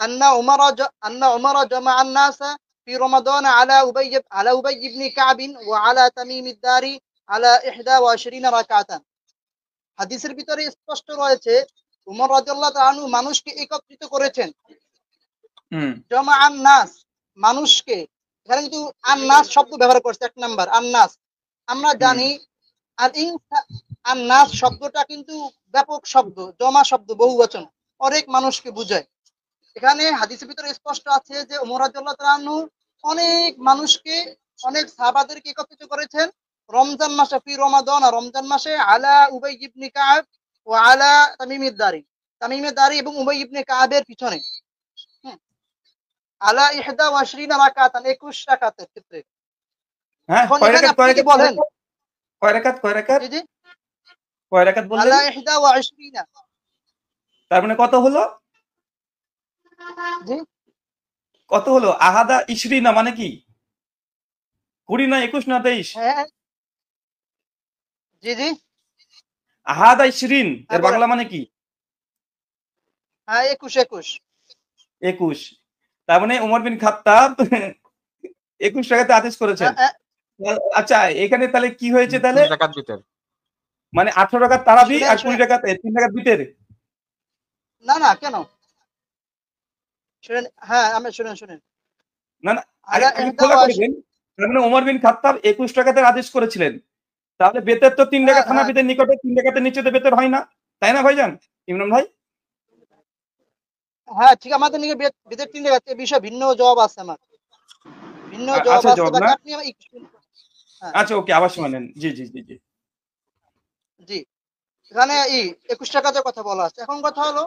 আন্না উমর জামা আন-নাস ফি রমাদান আলা উবাই ইবনে কাব ওয়া আলা তামিম আদ-দারি আলা 21 রাকাতান। হাদিসের ভিতরে স্পষ্ট রয়েছে উমর রাদিয়াল্লাহু তাআলা আনহু মানুষকে একত্রিত করেছেন। জামা আন-নাস, মানুষকে, এখানে কিন্তু আন-নাস শব্দ ব্যবহার করছে এক নাম্বার। আন-নাস আমরা জানি, আর আন-নাস শব্দটা কিন্তু ব্যাপক শব্দ, জমা শব্দ, বহুবচন, অনেক মানুষকে বোঝায়। এখানে হাদিসের ভিতরে স্পষ্ট আছে যে ওমর রাদিয়াল্লাহু তাআলা আনহু অনেক মানুষকে, অনেক সাহাবাদেরকে একত্রিত করেছেন রমজান মাসে, ফি রমাদান, রমজান মাসে, আলা উবাই ইবনে কাব ওয়া আলা তামিম আদ-দারি এবং উবাই ইবনে কাবের পিছনে, আলা 21 রাকাতান, 21 রাকাতের ক্ষেত্রে। হ্যাঁ, এখন এখানে আপনি কি বলেন কয় রাকাত জি জি কয় রাকাত বললেন? আলা 21, তার মানে কত হলো? জি কত হলো? আহাদা ইশরিনা মানে কি? 20 না 21 না 23? হ্যাঁ জি জি আহাদা ইশরিন এর বলেন। বাংলা মানে কি? হ্যাঁ 21। 21। তার মানে উমর বিন খাত্তাব 21 রাকাতে আদেশ করেছেন। আচ্ছা, এখানে তাহলে কি হয়েছে তাহলে? 3 রাকাত বিতর, মানে 18 রাকাত তারাবি আর 20 শুনেন। রাকাত 3 রাকাত বিতর। না না, কেন? শুনেন, হ্যাঁ আমি শুনেন। না না, আলা আগে খোলা করে 21, দিন। তার মানে উমর বিন খাত্তাব 21 রাকাতের আদেশ করেছিলেন। তাহলে বেতের তো 3 রাকাত হ্যাঁ হানাফিদের নিকটে 3 রাকাতের নিচে তো বেতের হয় না, তাই না ভাইজান ইমরান ভাই? হ্যাঁ ঠিক, আমাদের নিকে বেদের 3 জায়গা, এই বিষয়ে ভিন্ন জবাব আছে আমার, ভিন্ন জবাব আছে আছে, জবাব বাকি না? আপনি হ্যাঁ আচ্ছা, ওকে, আবার জি শুনেন। জি জি জি জি জি এখানে 21 রাকাতের কথা বলা আছে। এখন কথা হলো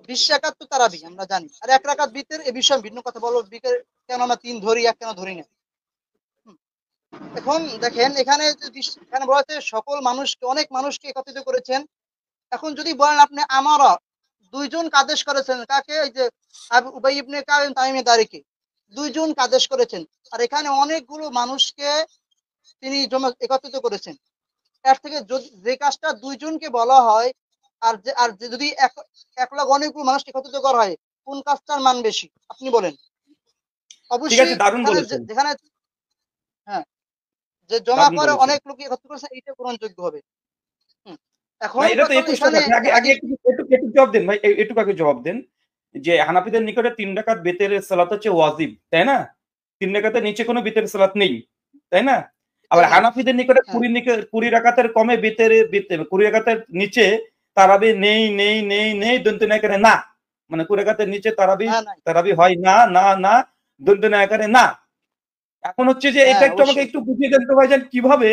20 রাকাত তো তারাবি আমরা জানি, আর 1 রাকাত বিতের, এ বিষয়ে ভিন্ন কথা বলবো। বিকের কেন আমরা 3 ধরি, 1 কেন ধরি না? এখন দেখেন এখানে এখানে বলা হচ্ছে সকল মানুষকে, অনেক মানুষকে একত্রিত করেছেন। এখন যদি বলেন আপনি আমারা দুইজন আদেশ করেছেন, কাকে? এই যে উবাই ইবনে কাব এবং তামিম আদ-দারিকে, দুইজন আদেশ করেছেন, আর এখানে অনেকগুলো মানুষকে তিনি একত্রিত করেছেন। এর থেকে যে কাজটা দুইজনকে বলা হয়, আর যদি এক লাখ অনেকগুলো মানুষ একত্রিত করা হয়, কোন কাজটার মান বেশি আপনি বলেন? ঠিক অবশ্যই আছে, দারুণ এখানে বলেছেন। যেখানে হ্যাঁ যে জমা দারুণ করে বলেছেন। অনেক লোক একত্রিত করেছে, এইটা গ্রহণযোগ্য হবে। হুম। না, এখন এটা তো কথা হলো 21 এখানে রাকাত। যে আগে আগে হাদিস, একটু জবাব দেন ভাই, একটু আগে জবাব দেন যে হানাফিদের নিকটে 3 রাকাত বেতের সালাত হচ্ছে ওয়াজিব, তাই না? 3 রাকাতের নিচে কোনো বেতের সালাত নেই, তাই না? আবার নেই। হানাফিদের নিকটে হ্যাঁ 20 রাকাতের কমে বেতের 20 রাকাতের নিচে তারাবি নেই নেই নেই নেই দন্তেন আকারে না, মানে 20 রাকাতের নিচে তারাবি হ্যাঁ নাই। তারাবি হয় না না না দন্তেন আকারে না। এখন হচ্ছে যে এটা হ্যাঁ একটু আমাকে অবশ্যই। একটু বুঝিয়ে দেন তো ভাইজান, কিভাবে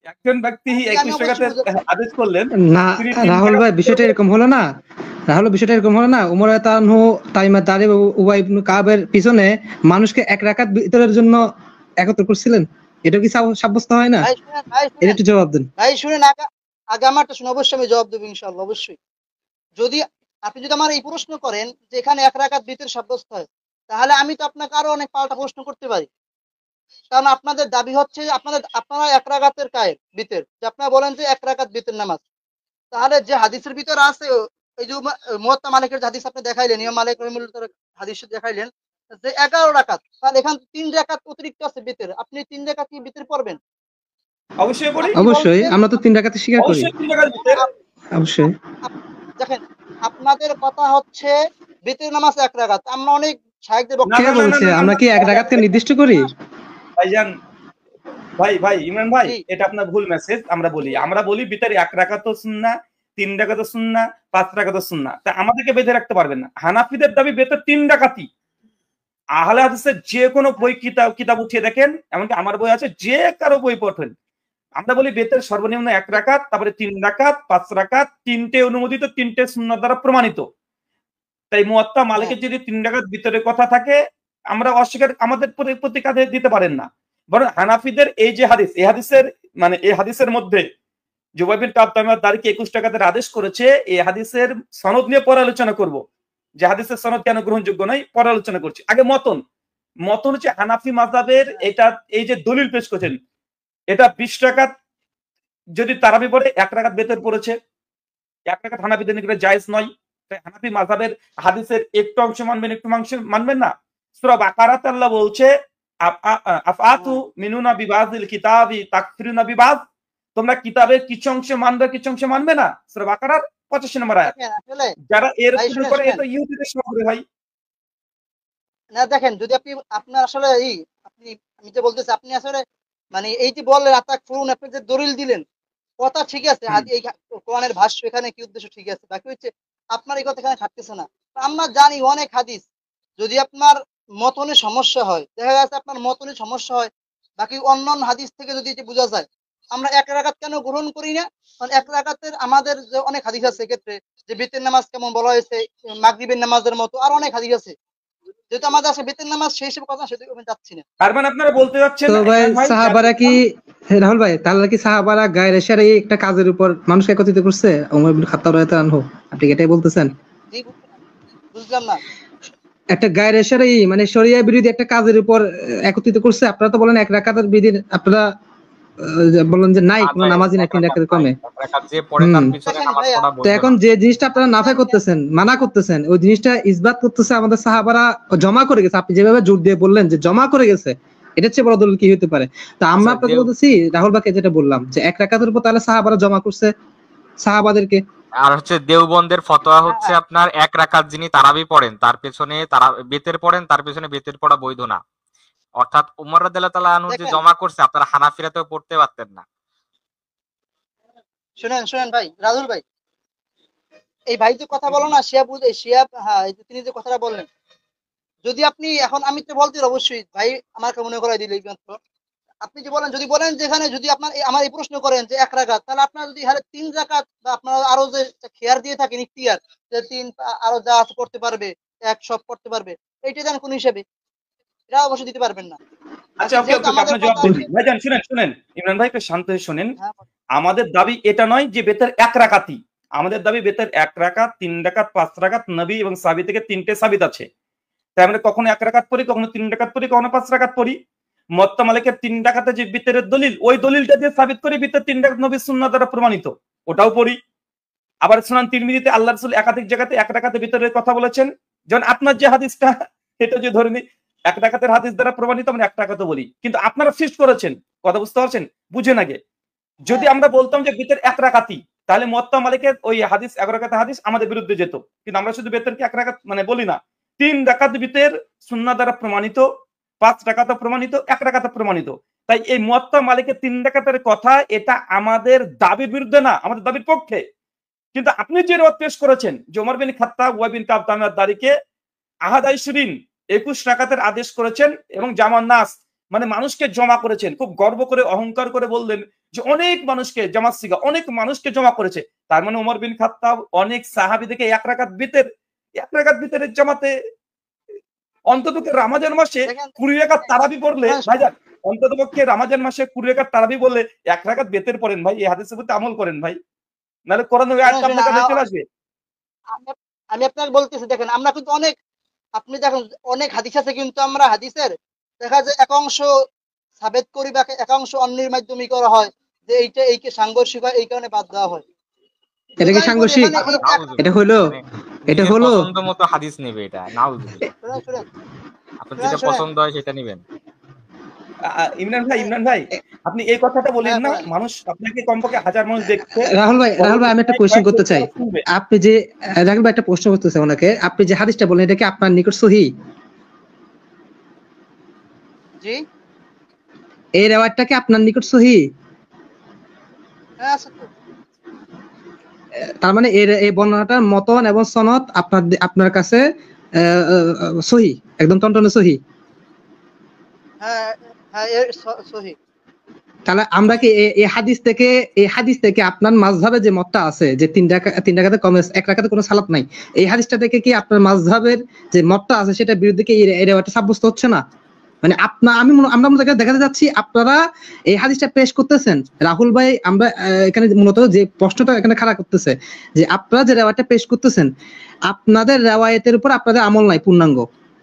একজন ব্যক্তি হ্যাঁ জি, আমি 21 অবশ্যই রাকাতের আদেশ করলেন, না তিনি 3 রাহুল রাকাত ভাই, বিষয়টা এরকম হলো না। রাহুল, বিষয়টা এরকম হলো না। উমর রাদিয়াল্লাহু আনহু তামিম আদ-দারি ও উবাই ইবনে কাবের পিছনে মানুষকে 1 রাকাত বিতরের জন্য একত্র করছিলেন। এটা কি সাব্যস্ত হয় না? ভাই শুনেন, ভাই এটা শুনেন, একটু জবাব দেন। ভাই শুনেন, আগে আগে আমারটা শুনে, অবশ্যই আমি জবাব দেবো ইনশাআল্লাহ, অবশ্যই। যদি আপনি যদি আমার এই প্রশ্ন করেন যে এখানে 1 রাকাত বিতর সাব্যস্ত হয়, তাহলে আমি তো আপনাকে আরো অনেক পাল্টা প্রশ্ন করতে পারি। কারণ আপনাদের দাবি হচ্ছে যে আপনারা 1 রাকাতের বিতর, যে আপনারা বলেন যে 1 রাকাত বিতর নামাজ। তাহলে যে হাদিসের ভিতরে আছে, এই যে মুয়াত্তা মালিকের যে হাদিস আপনি দেখাইলেন, ইমাম মালিক রাহিমাহুল্লাহ তাআলা হাদিস দেখাইলেন যে 11 রাকাত, তাহলে এখানে 3 রাকাত অতিরিক্ত আছে বিতর, আপনি 3 রাকাত কি বিতর পড়বেন? অবশ্যই পড়ি, আপনি অবশ্যই, বলছেন আমরা তো 3 রাকাতে স্বীকার করি। অবশ্যই 3 রাকাত হ্যাঁ, বিতর। অবশ্যই। দেখেন আপনাদের কথা হচ্ছে বিতর নামাজ 1 রাকাত, আমরা অনেক শায়েখদের না কে না বক্তব্য না না বলছে? না না আমরা না, কি 1 রাকাতকে নির্দিষ্ট করি? ভাইজান, ভাই ইমরান ভাই, জি এটা আপনার ভুল মেসেজ। আমরা বলি ভিতরে 1 রাকাতও সুন্নাহ, 3 রাকাতও সুন্নাহ, 5 রাকাতও সুন্নাহ। তা আমাদেরকে বেঁধে রাখতে পারবেন না। হানাফিদের দাবি বেতর 3 রাকাতই। আহলে হাদিসের যে কোনো বই কিতাব উঠিয়ে দেখেন, এমনকি আমার বই আছে, যে কারো বই পড়েন, আমরা বলি বেতের সর্বনিম্ন 1 রাকাত, তারপরে 3 রাকাত, 5 রাকাত, 3টে অনুমোদিত, 3টে সুন্নাহ দ্বারা প্রমাণিত। তাই মুয়াত্তা হ্যাঁ মালিকের যদি 3 রাকাত ভিতরে কথা থাকে, আমরা অস্বীকার, আমাদের প্রতিকার দিতে পারেন না। বরং হানাফিদের এই যে হাদিস, এই হাদিসের মধ্যে জুবাইর বিন কাব তামিম আদ-দারিকে 21 রাকাতের আদেশ করেছে, এই হাদিসের সনদ নিয়ে পরে আলোচনা করব। যে হাদিসের সনদ কেন গ্রহণযোগ্য নয়, পরে আলোচনা করছি। আগে মতন হচ্ছে হানাফি মাযহাবের, এটা এই যে দলিল পেশ করেছেন, এটা 20 রাকাত যদি তারাবি পড়ে 1 রাকাত বেতর পড়েছে, 1 রাকাত হানাফিদের নিকটে জায়েজ নয়, হানাফি মাযহাবের হাদিসের একটু অংশ মানবেন, একটু অংশ মানবেন না? সূরা বাকারাতে আল্লাহ বলছে আফআতু মিনুনা বিবাযিল কিতাবি তাকফিরুনা বিবায, তোমরা কিতাবের কিছু অংশ মানবে, কিছু অংশ মানবে না। সূরা বাকারার 85 নম্বর আয়াত। দেখেন আসলে যারা এর ভাই শুরু শুনেন করে শুনেন এটা ইহুদিদের সঙ্গে ভাই। না দেখেন, যদি আপনি আপনার আসলে আপনি আমি যে বলতেছি, আপনি আসলে মানে এই যে বললেন আতাক ফুরুন, আপনি যে দলিল দিলেন কথা ঠিক আছে, এই কোরআনের ভাষ্য এখানে কি উদ্দেশ্য ঠিক আছে, বাকি হচ্ছে আপনার এই কথা এখানে খাটতেছে না। আমরা জানি অনেক হাদিস, যদি আপনার মতনে সমস্যা হয়, দেখা যাচ্ছে আপনার মতনে সমস্যা হয়, বাকি অন্যান্য হাদিস থেকে যদি এটি বোঝা যায়, আমরা এক রাকাত কেন গ্রহণ করি না? কারণ এক রাকাতের আমাদের যে অনেক হাদিস আছে ক্ষেত্রে, যে বেতের নামাজ কেমন বলা হয়েছে, মাগরিবের নামাজের মতো আর অনেক হাদিস আছে, যেহেতু আমাদের আছে বেতের নামাজ, সেই সব কথা সেটা আমি যাচ্ছি না। তার মানে আপনারা বলতে যাচ্ছেন তো ভাই ইমরান ভাই, সাহাবারা কি, রাহুল ভাই তাহলে কি সাহাবারা গায়ের এশারে একটা কাজের উপর মানুষকে একত্রিত করছে ওমর ইবনে খাত্তাব রাদিয়াল্লাহু আনহু? আপনি কি এটাই বলতেছেন? জি, বুঝলাম না। একটা গায়ের এশারে মানে শরিয়া বিরোধী একটা কাজের উপর একত্রিত করছে? আপনারা তো বলেন এক রাকাতের বিধি, আপনারা বলেন যে নাই কোনো নামাজই নাই 3 রাকাতের কমে। যে পড়ে তার পিছনে নামাজ পড়া তো বলবে এখন না। যে জিনিসটা আপনারা নাফে করতেছেন, মানা করতেছেন, ওই জিনিসটা ইসবাত করতেছে আমাদের সাহাবারা জমা করে গেছে। আপনি যেভাবে জোর দিয়ে বললেন যে জমা করে গেছে, এটা চেয়ে বড় দলিল কি হতে পারে? তো আমরা আচ্ছা, আপনাকে বলতেছি, রাহুল ভাইকে যেটা বললাম যে এক রাকাতের উপর তাহলে সাহাবারা জমা করছে সাহাবাদেরকে। আর হচ্ছে দেওবন্দের ফতোয়া হচ্ছে আপনার এক রাকাত যিনি তারাবি পড়েন তার পেছনে বেতের পড়েন, তার পেছনে বেতের পড়া বৈধ না। অর্থাৎ উমর রাদিয়াল্লাহু তাআলা আনহু যে দেখেন, জমা করছে আপনারা হানাফিরাতেও পড়তে পারতেন না। শুনেন শুনেন ভাই, রাজুল ভাই, এই ভাই যে কথা বলো না, হ্যাঁ, এই যে তিনি যে কথাটা বললেন, যদি আপনি এখন, আমি তো বলতে অবশ্যই ভাই আমাকে মনে করাই দিলে এই মাত্র, আপনি যে বলেন, যদি বলেন যেখানে যদি আপনার আমার এই প্রশ্ন করেন যে এক রাকাত, তাহলে আপনার যদি হারে 3 রাকাত বা আপনার আরো যে খেয়ার দিয়ে থাকেন ইখতিয়ার, যে 3 আরো যা আছে করতে পারবে, এক সব করতে পারবে, এইটা দেন কোন হিসেবে? এটা অবশ্যই দিতে পারবেন না। আচ্ছা ওকে যেহেতু ওকে, আমাদের আপনার জবাব কথা বলছি ভাইজান। শুনেন শুনেন ইমরান ভাই, একটু শান্ত হয়ে শুনেন। হ্যাঁ, আমাদের দাবি এটা নয় যে বেতের এক রাকাতই, আমাদের দাবি বেতের 1 রাকাত, 3 রাকাত, 5 রাকাত, নবী এবং সাহাবী থেকে 3টে সাবিত আছে। তাই আমরা কখনো 1 রাকাত পড়ি, কখনো 3 রাকাত পড়ি, কখনো 5 রাকাত পড়ি। মুওয়াত্তা মালিকের 3 রাকাতে যে বিতরের দলিল, ওই দলিলটা দিয়ে সাবিত করি বিতর 3 রাকাত নবীর সুন্নাহ দ্বারা প্রমাণিত, ওটাও পড়ি। আবার সুনান তিরমিজিতে আল্লাহ রাসূল একাধিক জায়গাতে 1 রাকাতের বিতরের কথা বলেছেন। যেমন আপনার যে হাদিসটা, এটা যে ধরে নিই 1 রাকাতের হাদিস দ্বারা প্রমাণিত, আমরা 1 রাকাতও বলি। কিন্তু আপনারা ফিক্সড করেছেন, কথা বুঝতে পারছেন? বুঝেন আগে। যদি আমরা বলতাম যে বিতর 1 রাকাতই, তাহলে মুওয়াত্তা মালিকের ওই হাদিস 11 রাকাতের হাদিস আমাদের বিরুদ্ধে যেত। কিন্তু আমরা শুধু বিতরকে 1 রাকাত মানে বলি না, 3 রাকাত বিতর সুন্নাহ দ্বারা প্রমাণিত, 5 রাকাত প্রমাণিত, 1 রাকাত প্রমাণিত। তাই এই মুওয়াত্তা মালিকের 3 রাকাতের কথা, এটা আমাদের দাবির বিরুদ্ধে না, আমাদের দাবির পক্ষে। কিন্তু আপনি যে রওয়ায়াত পেশ করেছেন যে ওমর বিন খাত্তাব ওয়া বিন কাব তামিমাদ-দারিকে আহাদ 21 রাকাতের আদেশ করেছেন এবং জামান নাস মানে মানুষকে জমা করেছেন, খুব গর্ব করে অহংকার করে বললেন যে অনেক মানুষকে জামাত সিগা, অনেক মানুষকে জমা করেছে। তার মানে ওমর বিন খাত্তাব অনেক সাহাবীদেরকে 1 রাকাত বিতরের জামাতে, অন্ততপক্ষে রমজান মাসে 20 রাকাত তারাবি পড়লে ভাইজান, অন্ততপক্ষে রমজান মাসে 20 রাকাত তারাবি বললে 1 রাকাত বেতের পড়েন ভাই, এই হাদিসের প্রতি আমল করেন ভাই, নাহলে কোরআনের আয়াত আপনার কাছে চলে আসবে। আমি আপনাকে বলতেছি, দেখেন আমরা কিন্তু অনেক, আপনি দেখেন অনেক হাদিস আছে, কিন্তু আমরা হাদিসের দেখা যায় একাংশ সাবেত করি বা একাংশ অন্যের মাধ্যমে করা হয় যে এইটা এইকে সাংঘর্ষিক হয়, এই কারণে বাদ দেওয়া হয়। এটা কি সাংঘর্ষিক? এটা হলো পছন্দ মতো হাদিস নেবে, এটা নাউজুবিল্লাহ। আপনার যেটা পছন্দ হয় সেটা নেবেন। ইমরান ভাই আপনি এই কথাটা বলেন না, মানুষ আপনাকে কমপক্ষে 1000 মানুষ দেখছে। রাহুল ভাই আমি একটা কোশ্চেন করতে চাই। আপনি যে রাহুল ভাই একটা প্রশ্ন করতেছে ওনাকে, আপনি যে হাদিসটা বলেন এটা কি আপনার নিকট সহিহ? জি, এই রাওয়ায়াতটা কি আপনার নিকট সহিহ? হ্যাঁ আছে তো। তার মানে এই বর্ণনাটার মতন এবং সনদ আপনার কাছে সহিহ, একদম টনটনে সহিহ। হ্যাঁ হ্যাঁ, সহিহ। তাহলে আমরা কি এই হাদিস থেকে আপনার মাযহাবে যে মতটা আছে যে 3 রাকাতে কমে 1 রাকাতে কোনো সালাত নাই, এই হাদিসটা থেকে কি আপনার মাযহাবের যে মতটা আছে সেটা বিরুদ্ধে কি এই রাওয়ায়াতটা সাব্যস্ত হচ্ছে না? মানে আমরা মূলত দেখাতে যাচ্ছি আপনারা এই হাদিসটা পেশ করতেছেন, রাহুল ভাই আমরা এখানে মূলত যে প্রশ্নটা এখানে খাড়া করতেছে যে আপনারা যে রাওয়ায়াতটা পেশ করতেছেন, আপনাদের রাওয়ায়াতের উপর আপনাদের আমল নাই পূর্ণাঙ্গ,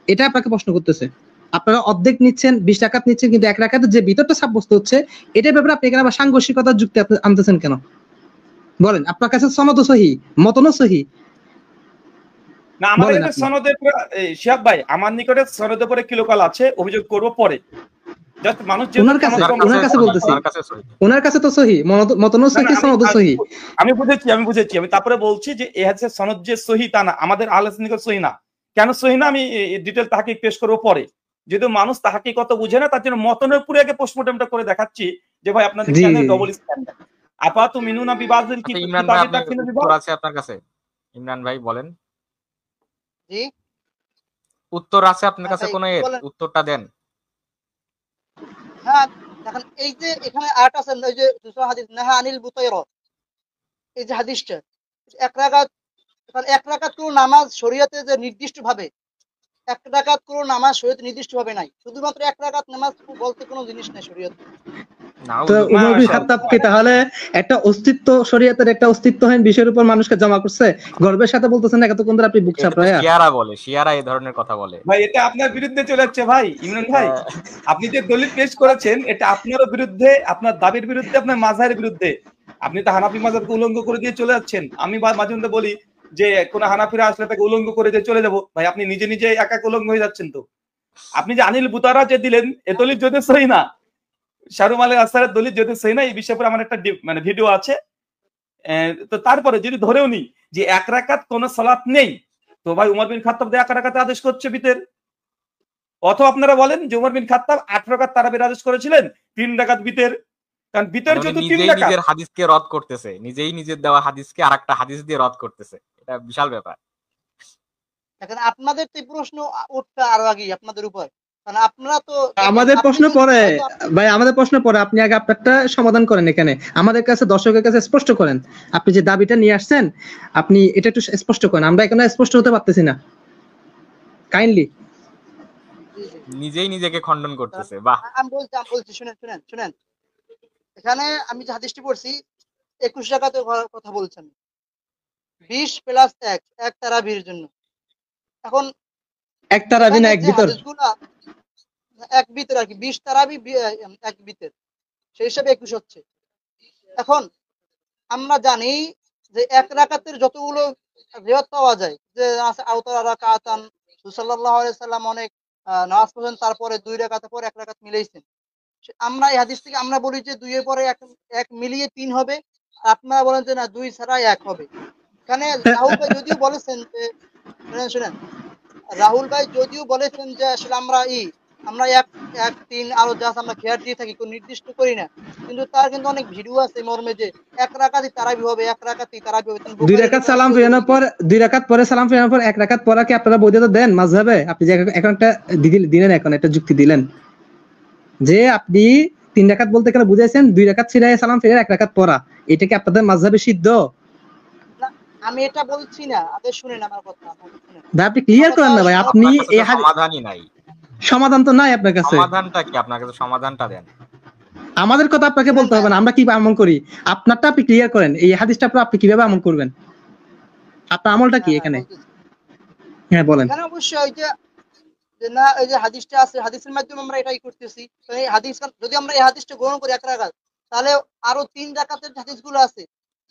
এটা আপনাকে প্রশ্ন করতেছে। আপনারা অর্ধেক নিচ্ছেন, 20 রাকাত নিচ্ছেন, কিন্তু 1 রাকাতে যে ভিতরটা সাব্যস্ত হচ্ছে এটার ব্যাপারে আপনি এখানে আবার সাংঘর্ষিকতার যুক্তি আনতেছেন কেন? বলেন, আপনার কাছে সনদও সহিহ, মতনও সহিহ। না আমাদের বলেন কাছে আপনি। সনদের শিহাব ভাই, আমার নিকটে সনদের পরে কি লোকাল আছে, অভিযোগ করব পরে। জাস্ট মানুষ যেহেতু ওনার কাছে সনদ ওনার কাছে বলতেছি, ওনার কাছে সহি। ওনার কাছে তো সহি, মতনও না না সহি, সনদও সহি। আমি বুঝেছি আমি তারপরে বলছি যে এই হাদিসের সনদ যে সহি তা না, আমাদের আহলে সুন্নাহ নিকট সহি না। কেন সহি না আমি ডিটেইল তাহকিক পেশ করব পরে। যদি মানুষ তাহকিক কত বুঝে না, তার জন্য মতনের পুরো আগে পোস্টমর্টমটা করে দেখাচ্ছি যে ভাই আপনাদের জি কেন জি জি। Double standard. আপাতত মিনুনা বিবাজিল আচ্ছা ইমরান ভাই, কিতাবি আপনার তাকফিনা উত্তর বিবাদ। আছে আপনার কাছে? ইমরান ভাই বলেন, জি উত্তর আছে আপনার হ্যাঁ কাছে ভাই কোন এর? বলেন। উত্তরটা দেন। হ্যাঁ দেখেন এই যে এখানে আট আছে, ওই যে দুসরা হাদিস নাহা আনিল বুতাইরা, এই যে হাদিসটা এক রাকাত, এক রাকাত কোনো নামাজ শরীয়তে যে নির্দিষ্ট ভাবে এক রাকাত কোনো নামাজ শরীয়তে নির্দিষ্ট ভাবে নাই, শুধুমাত্র এক রাকাত নামাজ বলতে কোনো জিনিস নাই শরীয়তে। তো উমর বিন মাশাআল্লাহ। খাত্তাব কি তাহলে একটা অস্তিত্ব, শরীয়তের একটা অস্তিত্বহীন বিষয়ের উপর মানুষকে জমা করছে? গর্বের সাথে বলতেছেন এতক্ষণ ধরে আপনি বুক এটা তো চাপড়ায়া। শিয়ারা বলে, শিয়ারা এই ধরনের কথা বলে। ভাই এটা আপনার বিরুদ্ধে চলে যাচ্ছে ভাই ইমরান ভাই। আপনি যে দলিল পেশ করেছেন এটা আপনারও বিরুদ্ধে, আপনার দাবির বিরুদ্ধে, আপনার মাযহাবের বিরুদ্ধে। আপনি তো হানাফি মাযহাবকে উলঙ্গ করে দিয়ে চলে যাচ্ছেন। আমি মাঝে মধ্যে বলি যে কোন হানাফিরা আসলে তাকে উলঙ্গ করে দিয়ে চলে যাব। ভাই আপনি নিজে নিজে একা উলঙ্গ হয়ে যাচ্ছেন তো। আপনি যে আনিল বুতারা যে দিলেন এ দলিল যদি সহি না, শাহরুম আলী আসারের দলিল যদি সহি না, এই বিষয়ে পরে আমার একটা মানে ভিডিও আছে। তো তারপরে যদি ধরেও নি যে এক রাকাত কোন সালাত নেই, তো ভাই উমর বিন খাত্তাব এক রাকাতে আদেশ করছে বিতের। অথবা আপনারা বলেন যে উমর বিন খাত্তাব 8 রাকাত তারাবির আদেশ করেছিলেন, 3 রাকাত বিতের। কারণ বিতের মানে উনি যেহেতু 3 নিজেই রাকাত। নিজের হাদিসকে রদ করতেছে, নিজেই নিজের দেওয়া হাদিসকে আরেকটা হাদিস দিয়ে রদ করতেছে। এটা বিশাল ব্যাপার। এখন আপনাদের তো এই প্রশ্ন উঠবে আরো আগে আপনাদের উপর, কারণ আপনারা তো আমাদের আপনি প্রশ্ন যদি পরে হয়তো ভাই, আমাদের প্রশ্ন পরে, আপনি আগে আপনারটা সমাধান করেন। এখানে আমাদের কাছে, দর্শকের কাছে স্পষ্ট করেন, আপনি যে দাবিটা নিয়ে আসছেন আপনি এটা একটু স্পষ্ট করেন, আমরা এখানে স্পষ্ট হতে পারতেছি না, কাইন্ডলি। জি জি নিজেই নিজেকে খণ্ডন কারণ করতেছে। বাহ। আমি বলছি শুনেন শুনেন শুনেন, এখানে আমি যে হাদিসটি পড়ছি 21 রাকাতের কথা বলছেন, 20 প্লাস 1 এক তারাবির জন্য। এখন এক তারাবি না এখানে এক যে ভিতর? হাদিসগুলা এক বিতের আর কি, 20 তারাবি এক বিতের, সেই হিসাবে 21 হচ্ছে। এখন আমরা জানি যে এক রাকাতের যতগুলো রিওয়ায়াত পাওয়া যায় যে আছে আওতারা রাকাতান, রাসূল সাল্লাল্লাহু আলাইহি সাল্লাম অনেক নামাজ পড়েন, তারপরে 2 রাকাতের পর 1 রাকাত মিলাইছেন। আমরা এই হাদিস থেকে আমরা বলি যে 2 এর পরে 1 মিলিয়ে 3 হবে, আর আপনারা বলেন যে না 2 ছাড়া 1 হবে। এখানে রাহুল ভাই যদিও বলেছেন যে, শুনেন রাহুল ভাই যদিও বলেছেন যে আসলে আমরা 1 1 3 আরো জাস্ট আমরা খেয়াল দিয়ে থাকি, কোনো নির্দিষ্ট করি না, কিন্তু তার কিন্তু অনেক ভিডিও আছে মর্মে যে 1 রাকাতই তারাবি হবে, 1 রাকাতই তারাবি হবে। দুই বুখারী রাকাত রেফারেন্স সালাম দিয়ে ফিরানোর পর, 2 রাকাত পরে সালাম ফিরানোর পর 1 রাকাত পড়া কি আপনারা বৈধতা দেন মাযহাবে? আপনি যে এখন একটা দিলেন, এখন একটা যুক্তি দিলেন যে আপনি 3 রাকাত বলতে কেন বুঝাইছেন 2 রাকাত ছিড়ায় সালাম ফিরে 1 রাকাত পড়া, এটা কি আপনাদের মাযহাবে সিদ্ধ? না, আমি এটা বলছি না, আগে শুনেন আমার কথা, শুনেন ভাই আপনি আমার ক্লিয়ার কথা করেন না ভাই, আপনি আপনার কাছে এই তো সমাধানই নাই। সমাধান তো নাই আপনার কাছে। সমাধানটা কি? আপনার কাছে সমাধানটা দেন। আমাদের কথা আপনাকে শুনেন বলতে ভাই, হবে না, আমরা কি আমল করি আপনারটা আপনি ক্লিয়ার করেন, এই হাদিসটা আপনি কিভাবে আমল করবেন, আপনার আমলটা কি হ্যাঁ হ্যাঁ এখানে? বলতেছি। হ্যাঁ বলেন। এখানে অবশ্যই ওই যে যে না এই যে হাদিসটা আছে, হাদিসের মাধ্যমে আমরা এটাই করতেছি। তো এই হাদিস যদি আমরা এই হাদিসটা গ্রহণ করি 1 রাকাত, তাহলে আরো 3 রাকাতের হাদিসগুলো আছে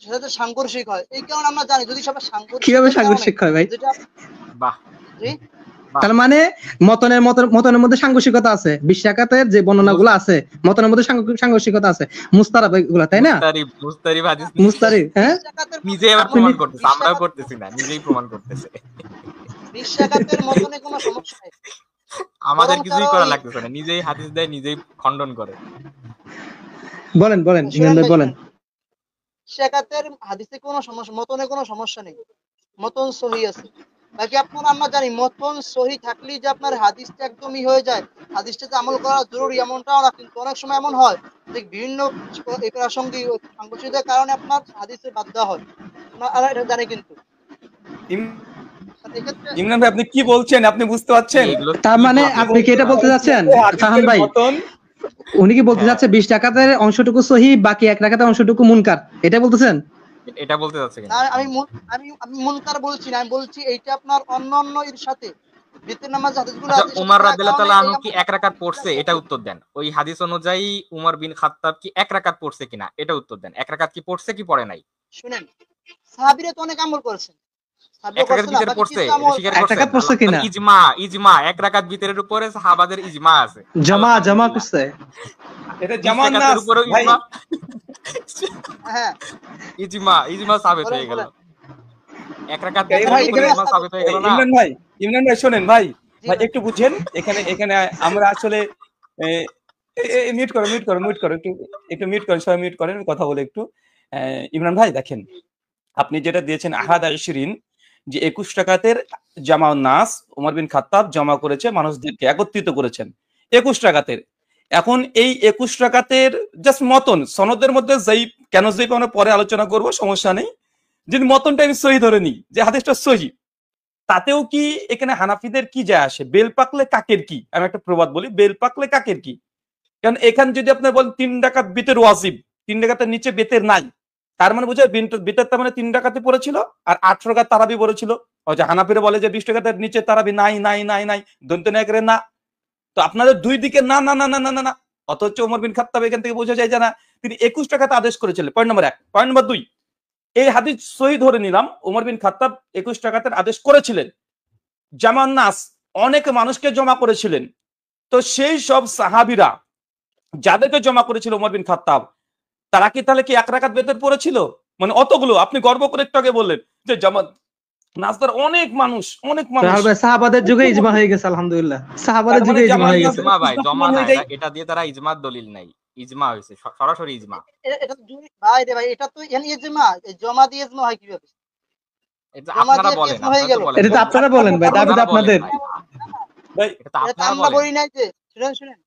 সেটা তো সাংঘর্ষিক হয়। এই কারণে আমরা জানি যদি সবাই সাংঘর্ষিক কিভাবে কারণে সাংঘর্ষিক হয় ভাই? যেটা বাহ। জি তার মানে মতনের মধ্যে সাংঘর্ষিকতা আছে, 20 রাকাতের যে বর্ণনাগুলো আছে মতনের মধ্যে সাংঘর্ষিকতা আছে, মুস্তারাব এগুলো, তাই না? মুস্তারিব হাদিস মুস্তারিব, হ্যাঁ 20 রাকাতের নিজে আবার আপনি প্রমাণ করতেছে, আমরাও করতেছি না, নিজেই প্রমাণ করতেছে। 20 রাকাতের মতনে কোনো সমস্যা নেই, আমাদের বরং কিছুই তারা করা ওই লাগতেছে না, নিজেই হাদিস দেয়, নিজেই খণ্ডন করে। বলেন বলেন ইমরান শুনেন ভাই ভাই বলেন। শুনেন, 20 রাকাতের হাদিসে কোনো সমস্যা, মতনে কোনো সমস্যা নেই, মতন সহি আছে। বাকি আপনারা আমরা জানি মতন সহি থাকলেই যে আপনার হাদিসটা একদমই হয়ে যায়, হাদিসটাতে আমল করা জরুরি এমনটাও না, কিন্তু অনেক সময় এমন হয় যে বিভিন্ন প্রাসঙ্গিক সাংঘর্ষিকতার কারণে আপনার হাদিসে বাদ দেওয়া হয়, আমরা এটা জানি। কিন্তু এক্ষেত্রে ইমরান ভাই আপনি কি বলছেন আপনি বুঝতে পারছেন? এগুলো তার মানে আপনি কি এটা বলতে যাচ্ছেন ফাহাম ভাই, উনি কি বলতে যাচ্ছে 20 রাকাতের অংশটুকু সহি, বাকি 1 রাকাতের অংশটুকু মুনকার, এটা বলতেছেন? এটা বলতে যাচ্ছে না, কিনা? আমি মুনকার বলছি না, আমি বলছি এইটা আপনার অন্যান্য এর সাথে ভিতর নামাজ হাদিসগুলো আচ্ছা, আছে সাথে উমর থাকার রাদিয়াল্লাহু কারণে তাআলা এই আনহু কি 1 রাকাত পড়ছে? এটা উত্তর দেন। ওই হাদিস অনুযায়ী উমর বিন খাত্তাব কি 1 রাকাত পড়ছে কিনা এটা উত্তর দেন। 1 রাকাত কি পড়ছে কি পড়ে নাই? শুনেন সাহাবীরা তো অনেক আমল করেছেন, সাবিও এক রাকাত করছে না, ভিতরে বাকি পড়ছে, কিছু এটা আমল স্বীকার এক করছেন? রাকাত পড়ছে কিনা? ইজমা এক রাকাত ভিতরের উপরে সাহাবাদের ইজমা আছে। জমা আলহামদুলিল্লাহ। করছে। এটা 20 জামান রাকাতের নাস উপরেও ভাই। ইজমা হ্যাঁ ইজমা সাবিত বলেন হয়ে গেল। বলেন। এক রাকাত ভাই ভিতরের উপরে এখানে ইজমা সাবিত হয়ে গেল না? ইমরান ভাই শোনেন ভাই, জি ভাই ভাই। একটু বুঝেন। এখানে এখানে আমরা আসলে মিউট করো একটু মিউট করেন, সবাই মিউট করেন, কথা বলে একটু। ইমরান ভাই দেখেন, আপনি যেটা দিয়েছেন আহাদ আশরিন, যে 21 টাকাতের জামাউন নাস ওমর বিন খাত্তাব জমা করেছে, মানুষদেরকে একত্রিত করেছেন 21 টাকাতের। এখন এই 21 টাকাতের জাস্ট মতন সনদের মধ্যে জয়ীফ, কেন জয়ীফ আমরা পরে আলোচনা করব, সমস্যা নেই। যদি মতনটা আমি সহি ধরে নিই যে হাদিসটা সহি, তাতেও কি এখানে হানাফিদের কি যায় আসে? বেল পাকলে কাকের কি? আমি একটা প্রবাদ বলি, বেল পাকলে কাকের কি? কারণ এখানে যদি আপনি বলেন 3 রাকাত বিতের ওয়াজিব, 3 রাকাতের নিচে বেতের নাই, তার মানে বোঝায় বিতের তার মানে 3 রাকাতে পড়েছিল আর 8 রাকাত তারাবি পড়েছিল। ওই যে হানাফিরা বলে যে 20 রাকাতের নিচে তারাবি নাই, দন্ত নায়কের না। তো আপনাদের দুই দিকে না না না না না না, অথচ ওমর বিন খাত্তাব এখান থেকে বোঝা যায় যে না, তিনি 21 টাকাতে আদেশ করেছিলেন। Point number 1। পয়েন্ট নম্বর 2, এই হাদিস সহি ধরে নিলাম, ওমর বিন খাত্তাব 21 টাকাতে আদেশ করেছিলেন। জামান নাস অনেক মানুষকে জমা করেছিলেন। তো সেই সব সাহাবীরা যাদেরকে জমা করেছিল ওমর বিন খাত্তাব, তারা কি তাহলে কি 1 রাকাত বেতের পড়েছিল? মানে অতগুলো আপনি গর্ব করে একটু আগে বললেন যে জামাত নাসদার অনেক মানুষ রাহুল ভাই সাহাবাদের যুগে ইজমা হয়ে গেছে, আলহামদুলিল্লাহ সাহাবাদের যুগে ইজমা হয়ে গেছে। ইজমা ভাই জমা না, এটা দিয়ে তারা ইজমার দলিল নাই, ইজমা হয়েছে সরাসরি ইজমা। এটা তো ভাই রে ভাই, এটা তো ইজমা, জমা দিয়ে ইজমা হয় কিভাবে? এটা আপনারা বলেন, এটা তো আপনারা বলেন ভাই, দাবি তো আপনাদের। ভাই এটা তো এটা তো আপনারা আমরা বলেন। বলি নাই যে, শুনেন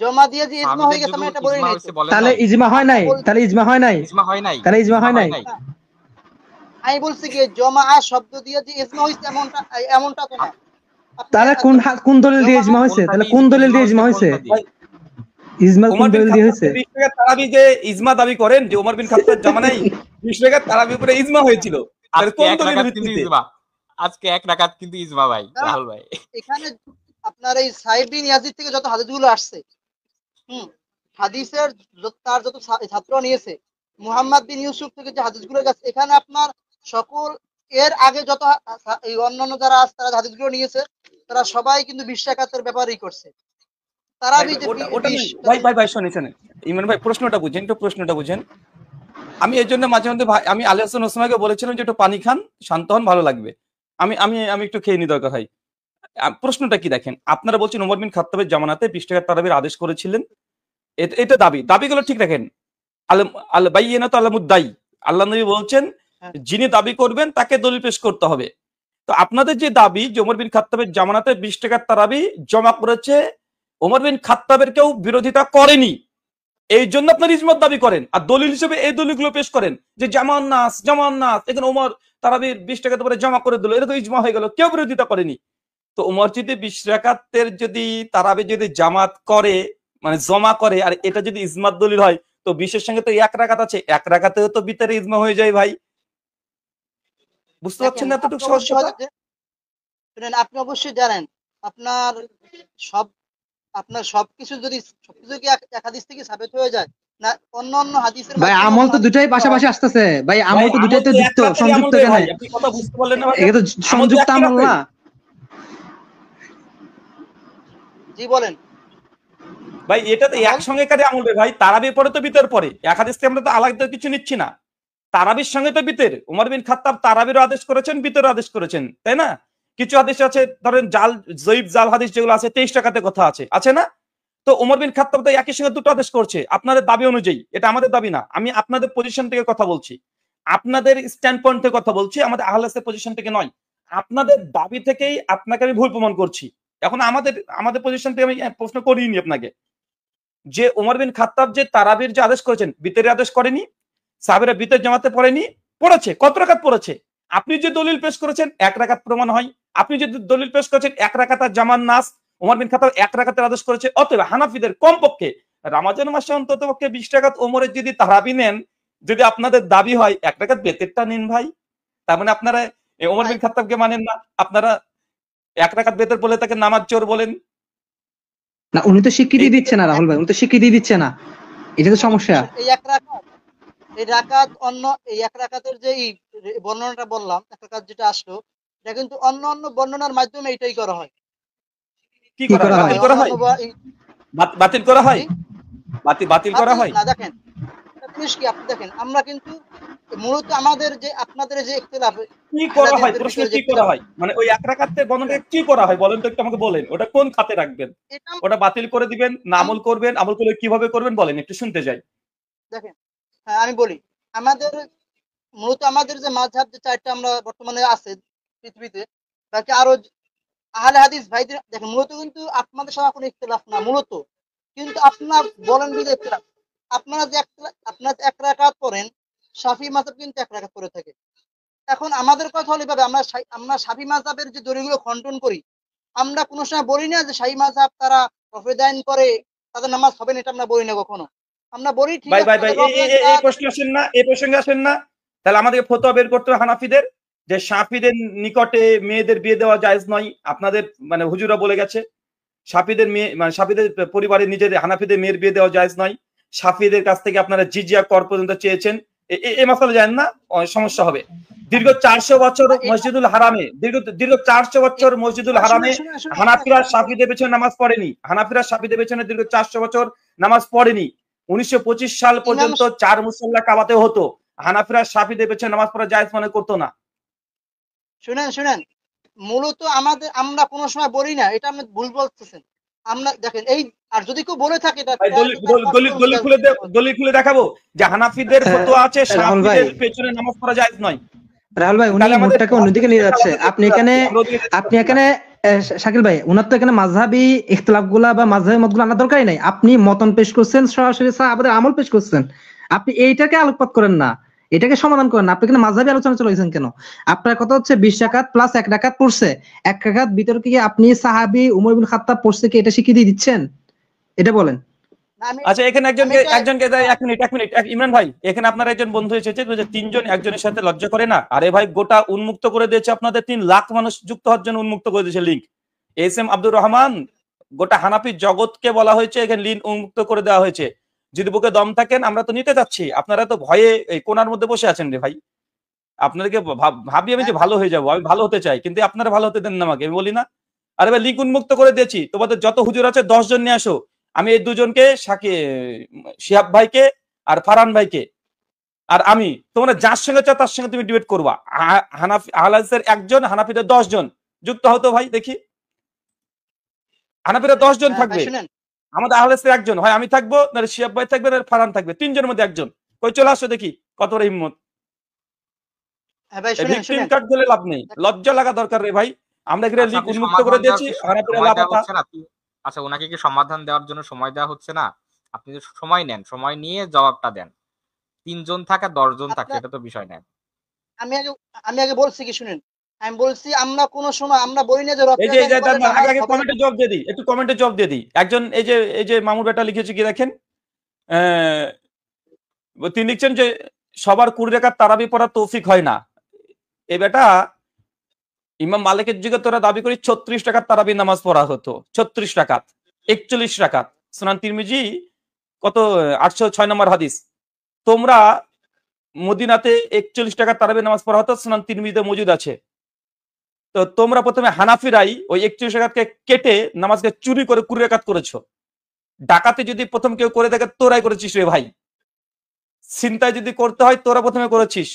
জমা দিয়ে যে ইজমা হয়ে গেছে, আমরা এটা বলি নাই তো। তাহলে ইজমা হয় নাই, তাহলে ইজমা হয় নাই, ইজমা হয় নাই, তাহলে ইজমা হয় নাই। আমি বলছি কি জমা শব্দ দিয়ে যে ইজমা হইছে এমনটা তো না। তাহলে কোন দলিল দিয়ে ইজমা হয়েছে? তাহলে কোন দলিল দিয়ে ইজমা হয়েছে? ইজমা কোন দলিল দিয়ে হয়েছে? 20 টাকা তারাবি যে ইজমা দাবি করেন যে ওমর বিন খাত্তাব জামানায় 20 টাকা তারাবি উপরে ইজমা হয়েছিল, তাহলে কোন দলিল ভিত্তিতে? আজকে 1 রাকাত কিন্তু ইজমা ভাই, রাহুল ভাই। এখানে আপনার এই সাইদ বিন ইয়াজিদ থেকে যত হাদিসগুলো আসছে, হাদিসের তার যত ছাত্র নিয়েছে, মুহাম্মদ বিন ইউসুফ থেকে যে হাদিসগুলো গেছে, এখানে আপনার সকল এর আগে যত এই অন্যান্য যারা আছে তারা হাদিসগুলো নিয়েছে, তারা সবাই কিন্তু 20 রাকাতের ব্যাপারই করছে। তারা ভাই শুনেন ইমরান ভাই, প্রশ্নটা বুঝেন, একটু প্রশ্নটা বুঝেন। আমি এই জন্য মাঝে মধ্যে আমি আলী হাসান ওসমানকে বলেছিলাম যে একটু পানি খান, শান্ত হন, ভালো লাগবে। আমি আমি আমি একটু খেয়ে নি দরকার হয়। প্রশ্নটা কি দেখেন, আপনারা বলছেন ওমর বিন খাত্তাবের জামানাতে 20 টাকা তারাবির আদেশ করেছিলেন, এটা দাবিগুলো ঠিক রাখেন। আল বাইয়িনাতু আলা মুদ্দাই, আল্লাহ নবী বলছেন যিনি দাবি করবেন তাকে দলিল পেশ করতে হবে। তো আপনাদের যে দাবি যে ওমর বিন খাত্তাবের জামানাতে 20 টাকার তারাবি জমা করেছে, ওমর বিন খাত্তাবের কেউ বিরোধিতা করেনি, এই জন্য আপনার ইজমাত দাবি করেন, আর দলিল হিসেবে এই দলিলগুলো পেশ করেন যে জামান নাস এখানে ওমর তারাবির 20 টাকা পরে জমা করে দিল, এটা তো ইজমা হয়ে গেল, কেউ বিরোধিতা করেনি। তো ওমর যদি 20 রাকাতের যদি তারাবি যদি জামাত করে, মানে জমা করে, আর এটা যদি ইজমাত দলিল হয়, তো 20-এর সঙ্গে তো 1 রাকাত আছে, 1 রাকাতেও তো ভিতরে ইজমা হয়ে যায় ভাই। বুঝতে পারছেন না এতটুকু সহজ কথা? শুনেন, আপনি অবশ্যই জানেন আপনার সবকিছু কি এক হাদিস থেকে সাবিত হয়ে যায় না? অন্য হাদিসের ভাই আমল তো দুটাই পাশাপাশি আসতেছে ভাই, আমল তো দুটাই তো যুক্ত, সংযুক্ত। এখানে আপনি কথা বুঝতে পারলেন না ভাই? এটা তো সংযুক্ত আমল না। জি বলেন ভাই, এটা তো একসঙ্গে কারে আমল রে ভাই, তারাবির পরে তো বিতের পরে, এক হাদিস থেকে আমরা তো আলাদা কিছু নিচ্ছি না। তারাবির সঙ্গে তো বিতের, ওমর বিন খাত্তাব তারাবিরও আদেশ করেছেন, বিতেরও আদেশ করেছেন, তাই না? কিছু হাদিস আছে, ধরেন জয়ীফ জাল হাদিস যেগুলো আছে 23 টাকাতে কথা আছে না? তো ওমর বিন খাত্তাব তো একই সঙ্গে দুটো আদেশ করছে আপনাদের দাবি অনুযায়ী। এটা আমাদের দাবি না, আমি আপনাদের পজিশন থেকে কথা বলছি, আপনাদের স্ট্যান্ড পয়েন্ট থেকে কথা বলছি, আমাদের আহলে হাদিসের পজিশন থেকে নয়। আপনাদের দাবি থেকেই আপনাকে আমি ভুল প্রমাণ করছি। এখন আমাদের পজিশন থেকে আমি প্রশ্ন করিনি আপনাকে যে ওমর বিন খাত্তাব যে তারাবির যে আদেশ করেছেন, বিতের আদেশ করেনি, সাহাবীরা বিতের জামাতে পড়েনি, পড়েছে, কত রাকাত পড়েছে? আপনি যে দলিল পেশ করেছেন 1 রাকাত প্রমাণ হয়, আপনি যে দলিল পেশ করেছেন 1 রাকাত আর জামান নাস, ওমর বিন খাত্তাব 1 রাকাতের আদেশ করেছে। অতএব হানাফিদের কমপক্ষে রমজান মাসে অন্ততপক্ষে 20 রাকাত ওমরের যদি তারাবি নেন, যদি আপনাদের দাবি হয় 1 রাকাত বেতেরটা নিন ভাই। তার মানে আপনারা ওমর বিন খাত্তাবকে মানেন না, আপনারা 1 রাকাত বেতের বলে তাকে নামাজ চোর বলেন না। উনি তো স্বীকৃতি দিচ্ছে না রাহুল ভাই, উনি তো স্বীকৃতি দিচ্ছে না, এটা তো সমস্যা। এই এই রাকাত অন্য এই এক রাকাতের যে এই বর্ণনাটা বললাম, এক রাকাত যেটা আসলো, এটা কিন্তু অন্য অন্য বর্ণনার মাধ্যমে এটাই করা হয়। কি কি করা হয়? করা বাতিল হয়? করা অন্য হয়? অন্য বাতিল করা হয়? জি, বাতিল করা বাতিল হয়? না। দেখেন একটা জিনিস কি, আপনি দেখেন আমরা কিন্তু মূলত আমাদের যে আপনাদের যে ইখতিলাফ, কি আহলে করা হয়? হাদিসদের প্রশ্ন ভিতরে যে কি করা ইখতিলাফ, হয়? মানে ওই এক রাকাতের শুনেন, বর্ণনাটা কি করা হয় বলেন তো, একটু আমাকে বলেন। ওটা কোন খাতে রাখবেন? এটা ওটা বাতিল করে দিবেন না আম আমল করবেন? আমল করলে কিভাবে করবেন বলেন, একটু শুনতে চাই। দেখেন, হ্যাঁ আমি বলি, আমাদের মূলত আমাদের যে মাযহাব যে চারটা আমরা বর্তমানে আছে পৃথিবীতে, বাকি আরো আহলে হাদিস ভাইদের দেখেন, মূলত কিন্তু আপনাদের সাথে কোনো ইখতিলাফ না মূলত, কিন্তু আপনার বলেন বিধে ইখতিলাফ। আপনারা যে আপনারা এক রাকাত পড়েন, শাফি মাযহাব কিন্তু এক রাকাত পড়ে থাকে। এখন আমাদের কথা হলো এভাবে, আমরা শাফি মাযহাবের যে দলিলগুলো খণ্ডন করি, আমরা কোনো সময় বলি না যে শাফি মাযহাব তারা রফেদাইন করে তাদের নামাজ হবে না, এটা আমরা বলি না কখনো। আমরা বলি ঠিক ভাই আছে ভাই ভাই তাদের রফেদাইন এই থাক। প্রশ্ন আসেন না, এই প্রসঙ্গে আসেন না। তাহলে আমাদেরকে ফতোয়া বের করতে হবে হানাফিদের, যে সাফিদের নিকটে মেয়েদের বিয়ে দেওয়া জায়েজ নয়। আপনাদের মানে হুজুরা বলে গেছে সাফিদের মেয়ে মানে সাফিদের পরিবারে নিজেদের হানাফিদের মেয়ের বিয়ে দেওয়া জায়েজ নয়। সাফিদের কাছ থেকে আপনারা জিজিয়া কর পর্যন্ত চেয়েছেন। এই মাসালা জানেন না, সমস্যা হবে। দীর্ঘ 400 বছর এটা মসজিদুল হারামে, দীর্ঘ 400 বছর মসজিদুল হারামে শুনেন শুনেন শুনেন শুনেন হানাফিরা শুনেন শুনেন। সাফিদের পেছনে নামাজ পড়েনি। হানাফিরা সাফিদের পেছনে দীর্ঘ 400 বছর নামাজ পড়েনি। 1925 সাল ইমাম পর্যন্ত 4 মুসল্লা কাবাতে হতো। হানাফিরা সাফিদের পেছনে নামাজ পড়া জায়েজ মনে করতো না। শুনেন শুনেন, মূলত আমরা কোনো সময় বলি না, এটা আপনি ভুল বলতেছেন। আমরা দেখেন এই, আর যদি কেউ বলে থাকে এটা ভাই ট্রায়াল পেপার পাস করুন দলিল খুলে দেখাবো যে হানাফিদের আহ, ফতোয়া আছে রাহুল ভাই, সাফিদের পেছনে নামাজ পড়া জায়েজ নয়। রাহুল ভাই, উনি তাহলে আমাদের মোটটাকে অন্যদিকে নিয়ে যাচ্ছে। আপনি এখানে শাকিল ভাই, উনার তো এখানে মাযহাবী ইখতিলাফ গুলা বা মাযহাবী মতগুলো আনার দরকারই নাই। আপনি মতন পেশ করছেন, সরাসরি সাহাবাদের আমল পেশ করছেন। আপনি এইটাকে আলোকপাত করেন না, এটাকে সমাধান করেন না। আপনি এখানে মাযহাবী আলোচনা চলেছেন কেন? আপনার কথা হচ্ছে 20 রাকাত প্লাস 1 রাকাত পড়ছে, 1 রাকাত ভিতরে কি আপনি সাহাবী উমর ইবনে খাত্তাব পড়ছে কি এটা স্বীকৃতি দিচ্ছেন? এটা বলেন। না। আমি আচ্ছা, এখানে আমি একজনকে এক মিনিট ইমরান ভাই, এখানে আপনার একজন বন্ধু এসেছে যে তিনজন একজনের সাথে লজ্জা করে না। আরে ভাই, গোটা উন্মুক্ত করে দিয়েছে আপনাদের, 3 লাখ মানুষ যুক্ত হওয়ার জন্য উন্মুক্ত করে দিয়েছে link. S M Abdur Rahman, গোটা হানাফি জগৎকে বলা হয়েছে এখানে লিঙ্ক উন্মুক্ত করে দেওয়া হয়েছে। যদি বুকে দম থাকেন আমরা তো নিতে যাচ্ছি, আপনারা তো ভয়ে এই কোনার মধ্যে বসে আছেন রে ভাই। আপনাদেরকে ভাবি আমি যে ভালো হয়ে যাবো, আমি ভালো হতে চাই, কিন্তু আপনারা ভালো হতে দেন না আমাকে, আমি বলি না। আরে ভাই, লিঙ্ক উন্মুক্ত করে দিয়েছি, তোমাদের যত হুজুর আছে 10 জন নিয়ে আসো। আমি এই দুজনকে শিহাব ভাইকে আর ফারহান ভাইকে আর আমি, তোমরা যার সঙ্গে চাও তার সঙ্গে তুমি ডিবেট করবা। হানাফি আহলাদিসের একজন, হানাফিদের 10 জন যুক্ত হতো ভাই, দেখি। হানাফিরা 10 জন ভাই থাকবে, শুনেন, আমাদের আহলাদিসের একজন, হয় আমি থাকবো, নাহলে শিহাব ভাই থাকবে, নাহলে ফারহান থাকবে, 3 জনের মধ্যে একজন। কই চলে আসো দেখি কত বড় হিম্মত। হ্যাঁ ভাই এই শুনেন ভিকটিম শুনেন। কার্ড দিলে লাভ নেই, লজ্জা লাগা দরকার রে ভাই। আমরা এখানে আচ্ছা, লিঙ্ক আপনি উন্মুক্ত করে সমাধান দেওয়ার দিয়েছি, কি হানাফিরা সময় দেওয়া লাপাতা। হচ্ছে না? আচ্ছা, ওনাকে কি সমাধান দেওয়ার জন্য সময় দেওয়া হচ্ছে না? আপনি যে সময় নেন, সময় নিয়ে জবাবটা দেন। 3 জন থাকে 10 জন থাকে, আপনার এটা তো বিষয় নেই। আমি আগে আমি আগে বলছি কি শুনেন, আমি বলছি আমরা কোনো সময় আমরা বলি না যে এই রফিয়া যে করে আগে নামাজ আগে হবে না। কমেন্টে জবাব দিয়ে দিই, একটু কমেন্টে জবাব দিয়ে দিই। একজন এই যে মামুর বেটা লিখেছে কি দেখেন, আহ, তিনি লিখছেন যে সবার 20 রাকাত তারাবি পড়া তৌফিক হয় না। এই বেটা, ইমাম মালিকের যুগে তোরা দাবি করি 36 টাকার তারাবি নামাজ পড়া হতো, 36 টাকাত, 41 রাকাত। সুনান তিরমিজি কত, 806 নম্বর হাদিস। তোমরা মদিনাতে 41 টাকার তারাবি নামাজ পড়া হতো, সুনান তিরমিজিতে মজুদ আছে। তো তোমরা প্রথমে হানাফিরাই ওই 41 রাকাতকে কেটে নামাজকে চুরি করে 20 রাকাত করেছো। ডাকাতি যদি প্রথম কেউ করে থাকে তোরাই করেছিস রে ভাই। চিন্তায় যদি করতে হয় তোরা প্রথমে করেছিস।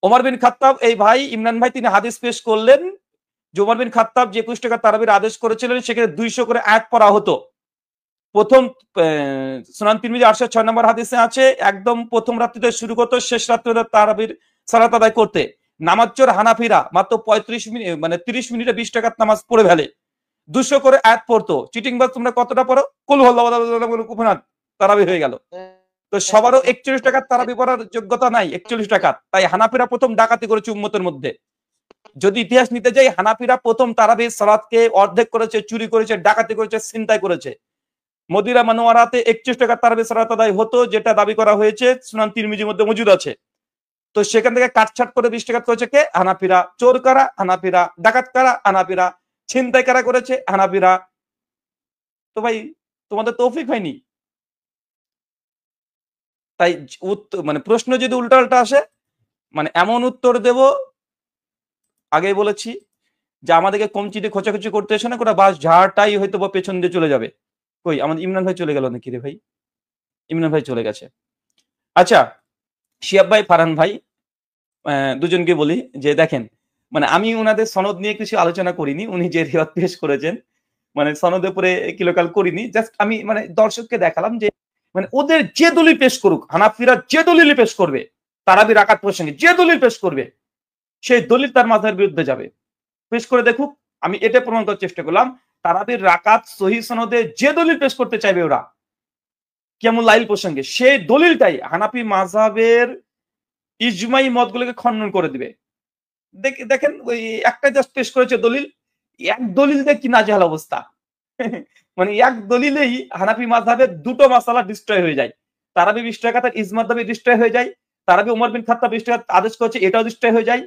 ওমর বিন খাত্তাব, এই ভাই ইমরান ভাই তিনি হাদিস পেশ করলেন যে ওমর বিন খাত্তাব যে 21 টাকা তারাবির আদেশ করেছিলেন, সেখানে 200 করে আয়াত পড়া হতো। প্রথম সুনান তিরমিজি 806 নম্বর হাদিসে আছে, একদম প্রথম রাত্রিতে শুরু করতো, শেষ রাত্রিতে তারাবির সালাত আদায় করতে। নামাজ চোর হানাফিরা মাত্র 35 মিনিট মানে 30 মিনিটে 20 টাকার নামাজ পড়ে ফেলে, 200 করে আয়াত পড়তো। চিটিং বাস তোমরা কতটা পড়ো? কুল হুয়াল্লাহু তারাবি হয়ে গেল। তো সবারও 41 টাকার তারাবি পড়ার যোগ্যতা নাই, 41 টাকা। তাই হানাফিরা প্রথম ডাকাতি করেছে উম্মতের মধ্যে। যদি ইতিহাস নিতে যাই, হানাফিরা প্রথম তারাবির সালাতকে অর্ধেক করেছে, চুরি করেছে, ডাকাতি করেছে, ছিনতাই করেছে। মদিনা মানোয়ারাতে 31 টাকার তারাবির সালাত আদায় হতো, যেটা দাবি করা হয়েছে সুনান তিরমিজির মধ্যে মজুদ আছে। তো সেখান থেকে কাটছাট করে 20 টাকা করেছে কে? হানাফিরা। চোর কারা? হানাফিরা। ডাকাত কারা? হানাফিরা। ছিনতাই কারা করেছে? হানাফিরা। তো ভাই, তোমাদের তৌফিক হয়নি। তাই মানে প্রশ্ন যদি উল্টা আসে মানে এমন উত্তর দেব, আগেই বলেছি যে আমাদেরকে কমচিতে খোঁচাখুচি করতে এসে না, গোটা বাস ঝাড়টাই হয়তো বা পেছন দিয়ে চলে যাবে। কই আমাদের ইমরান ভাই চলে গেল নাকি রে ভাই? ইমরান ভাই চলে গেছে। আচ্ছা, শিয়াব ভাই, ফারহান ভাই, দুজনকে বলি যে দেখেন, মানে আমি ওনাদের সনদ নিয়ে কিছু আলোচনা করিনি, উনি যে রিওয়ায়াত পেশ করেছেন মানে সনদের উপরে কিলোকাল করিনি, জাস্ট আমি মানে দর্শককে দেখালাম যে মানে ওদের যে দলিল পেশ করুক, হানাফিরা যে দলিল পেশ করবে তারাবি রাকাত প্রসঙ্গে যে দলিল পেশ করবে সেই দলিল তার মাযহাবের বিরুদ্ধে যাবে। পেশ করে দেখুক, আমি এটা প্রমাণ করার চেষ্টা করলাম। তারাবির রাকাত সহিহ সনদে যে দলিল পেশ করতে চাইবে ওরা কিয়ামুল লাইল প্রসঙ্গে, সেই দলিলটাই হানাফি মাযহাবের ইজমাই মতগুলোকে খণ্ডন করে দিবে। দেখেন ওই একটা জাস্ট পেশ করেছে দলিল, এক দলিল দিয়ে কি নাজেহাল অবস্থা। মানে এক দলিলেই হানাফি মাযহাবের দুটো মাসালা ডিস্ট্রয় হয়ে যায়। তারাবি 20 রাকাতের ইজমার দাবি ডিস্ট্রয় হয়ে যায়, তারাবি ওমর বিন খাত্তাব 20 রাকাত আদেশ করেছে এটাও ডিস্ট্রয় হয়ে যায়,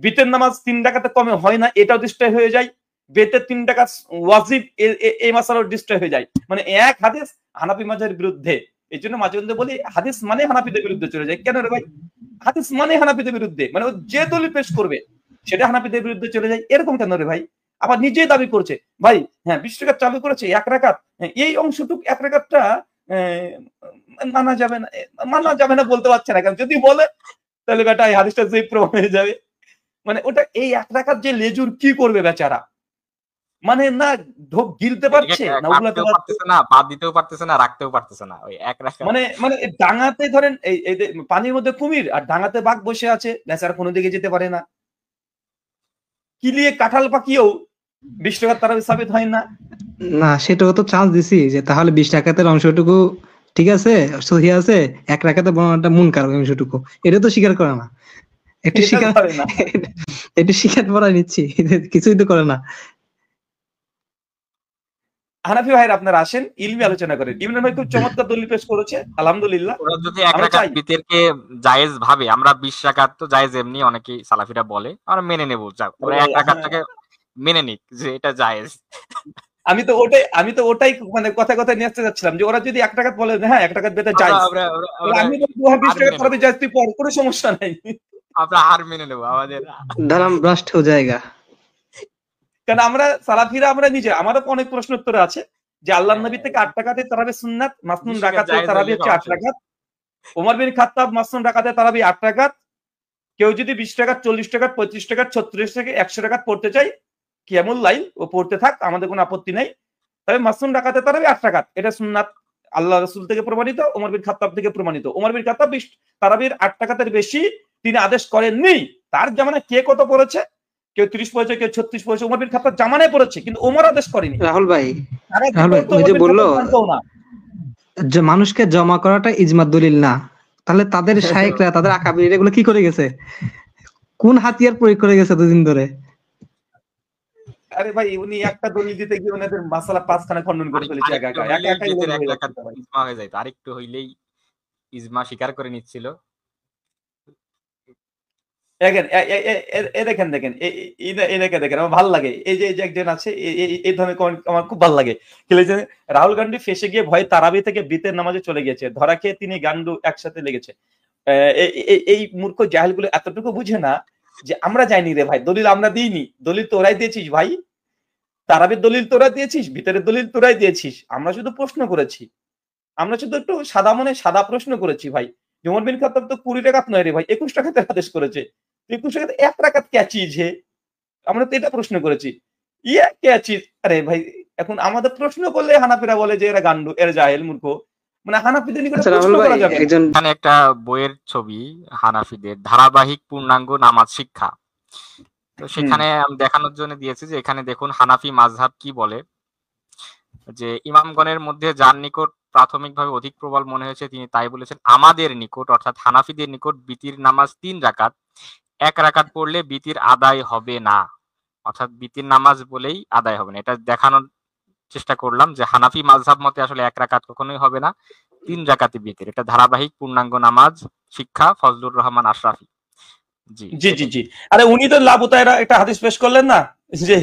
বিতের নামাজ 3 রাকাতে কমে হয় না এটাও ডিস্ট্রয় হয়ে যায়, বেতের 3 রাকাত ওয়াজিব এই মাসালাও ডিস্ট্রয় হয়ে যায়। মানে এক হাদিস হানাফি মাযহাবের বিরুদ্ধে। এই জন্য মাঝে মধ্যে বলি হাদিস মানে হানাফিদের বিরুদ্ধে চলে যায়। কেন রে ভাই? হাদিস মানে হানাফিদের বিরুদ্ধে, মানে ও যে দলিল পেশ করবে সেটা হানাফিদের বিরুদ্ধে চলে যায়, এরকম কেন রে ভাই? আবার নিজেই দাবি করছে ভাই হ্যাঁ 20 রাকাত চালু করেছে 1 রাকাত, এই অংশটুক 1 রাকাতটা মানা যাবে না বলতে পারছে না কেন? যদি বলে তাহলে বেটা এই হাদিসটা যেই প্রমাণ হয়ে যাবে। মানে ওটা এই 1 রাকাত যে লেজুর কি করবে বেচারা, মানে না ঢোক গিলতে পারছে না উগলাতে পারছে না, বাদ দিতেও পারতেছে না, রাখতেও পারতেছে না। ওই 1 রাকাত মানে ডাঙাতে ধরেন এই পানির মধ্যে কুমির আর ডাঙাতে বাঘ বসে আছে, বেচারা কোনো দিকে যেতে পারে না। কিলিয়ে কাঁঠাল পাকিয়েও 20 রাকাত তারাবি সাবিত হয় না। না সেটাও তো চান্স দিছি যে তাহলে 20 রাকাতের অংশটুকু ঠিক আছে সহি আছে, 1 রাকাতে বর্ণনাটা মুনকার অংশটুকু এটা তো স্বীকার করে না। একটু স্বীকার করে না, একটু স্বীকার করা নিচ্ছি, কিছুই তো করে না। হানাফি ভাইরা আপনারা আসেন ইলমি আলোচনা করেন। ইমরান ভাই খুব চমৎকার দলিল পেশ করেছে, আলহামদুলিল্লাহ। ওরা যদি 1 রাকাত বিতেরকে জায়েজ ভাবে, আমরা 20 রাকাত তো জায়েজ এমনি অনেকেই সালাফিরা বলে, আমরা মেনে নেব, যাক ওরা 1 রাকাতটাকে মেনে নিক যে এটা জায়েজ। আমি তো ওটাই মানে কথা নিয়ে আসতে যাচ্ছিলাম যে ওরা যদি 1 রাকাত বলে হ্যাঁ 1 রাকাত বেতে জায়েজ, আমি তো 20 রাকাত পড়াতে জায়েজ তুই পড়, কোনো সমস্যা নাই, আমরা হার মেনে নেব, আমাদের ধরম ব্রাস্ট হয়ে যায়গা। কারণ আমরা সালাফিরা আমরা নিজে আমারও অনেক প্রশ্ন উত্তর আছে যে আল্লাহর নবী থেকে 8 রাকাতে তারাবি সুন্নাত, মাসনুন রাকাতে তারাবি হচ্ছে 8 রাকাত, ওমর বিন খাত্তাব মাসনুন রাকাতে তারাবি 8 রাকাত। কেউ যদি 20 রাকাত 40 রাকাত 35 রাকাত 36 থেকে 100 রাকাত পড়তে চাই কিয়ামুল লাইল ও পড়তে থাক, আমাদের কোনো আপত্তি নাই। তবে মাসনুন রাকাতে তারাবি 8 রাকাত, এটা সুন্নাত, আল্লাহ রাসূল থেকে প্রমাণিত, ওমর বিন খাত্তাব থেকে প্রমাণিত। ওমর বিন খাত্তাব তারাবির 8 রাকাতের বেশি তিনি আদেশ করেননি। তার জামানায় কে কত পড়েছে, কেউ 30 পড়েছে, কেউ 36 পড়েছে, ওমর বিন খাত্তাব জামানায় পড়েছে কিন্তু ওমর আদেশ করেনি। রাহুল ভাই ওই যে বললো যে মানুষকে জমা করাটা ইজমাত দলিল না, তাহলে তাদের শায়েখরা তাদের আকাবির এগুলো কি করে গেছে, কোন হাতিয়ার প্রয়োগ করে গেছে দুদিন ধরে? আরে ভাই উনি একটা দলিল দিতে গিয়ে ওনাদের মাসালা 5খানা খণ্ডন করে ফেলেছে একা ইজমা হয়ে যায়, আরেকটু হইলেই ইজমা স্বীকার করে নিচ্ছিল। দেখেন আমার ভালো লাগে এই যে একজন আছে এই ধরনের কমেন্ট আমার খুব ভালো লাগে। রাহুল গান্ধী ফেসে গিয়ে ভয় তারাবি থেকে বিতের নামাজে চলে গেছে, ধরা খেয়ে তিনি গান্ডু একসাথে লেগেছে। এই মূর্খ জাহেলগুলো এতটুকু বুঝে না যে আমরা যাইনি রে ভাই, দলিল আমরা দিইনি, দলিল তোরাই দিয়েছিস ভাই, তারাবির দলিল তোরা দিয়েছিস, ভিতরের দলিল তোরাই দিয়েছিস, আমরা শুধু প্রশ্ন করেছি, আমরা শুধু একটু সাদা মনে সাদা প্রশ্ন করেছি ভাই। ওমর বিন খাত্তাব তো 20 রাকাত নয় রে ভাই, 21 রাকাতে আদেশ করেছে, 21 রাকাতে 1 রাকাত কে চিজ হে, আমরা তো এটা প্রশ্ন করেছি, ইয়া কে চিজ। আরে ভাই এখন আমাদের প্রশ্ন করলে হানাফিরা বলে যে এরা গান্ডু, এরা জাহেল মূর্খ, মানে হানাফিদের নিকট প্রশ্ন করা যাবে। এখানে একটা বইয়ের ছবি হানাফিদের ধারাবাহিক পূর্ণাঙ্গ নামাজ শিক্ষা, তো সেখানে আমি দেখানোর জন্য দিয়েছি যে এখানে দেখুন হানাফি মাযহাব কি বলে, যে ইমামগণের মধ্যে যার নিকট প্রাথমিকভাবে অধিক প্রবল মনে হয়েছে তিনি তাই বলেছেন, আমাদের নিকট অর্থাৎ হানাফিদের নিকট বিতির নামাজ 3 রাকাত, 1 রাকাত পড়লে বিতির আদায় হবে না, অর্থাৎ বিতির নামাজ বলেই আদায় হবে না। এটা দেখানোর চেষ্টা করলাম যে হানাফি মাযহাব মতে আসলে 1 রাকাত কখনোই হবে না, 3 রাকাতই বিতির। এটা ধারাবাহিক পূর্ণাঙ্গ নামাজ শিক্ষা, ফজলুর রহমান আশরাফি। জি আরে উনি তো লাবুতায়রা একটা হাদিস পেশ করলেন না যে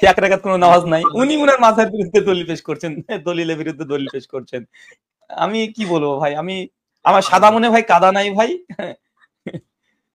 1 রাকাত কোনো নামাজ নাই, উনি উনার মাযহাবের বিরুদ্ধে দলিল পেশ করছেন, দলিলের বিরুদ্ধে দলিল পেশ করছেন। আমি কি বলবো ভাই, আমি আমার সাদা মনে ভাই কাদা নাই ভাই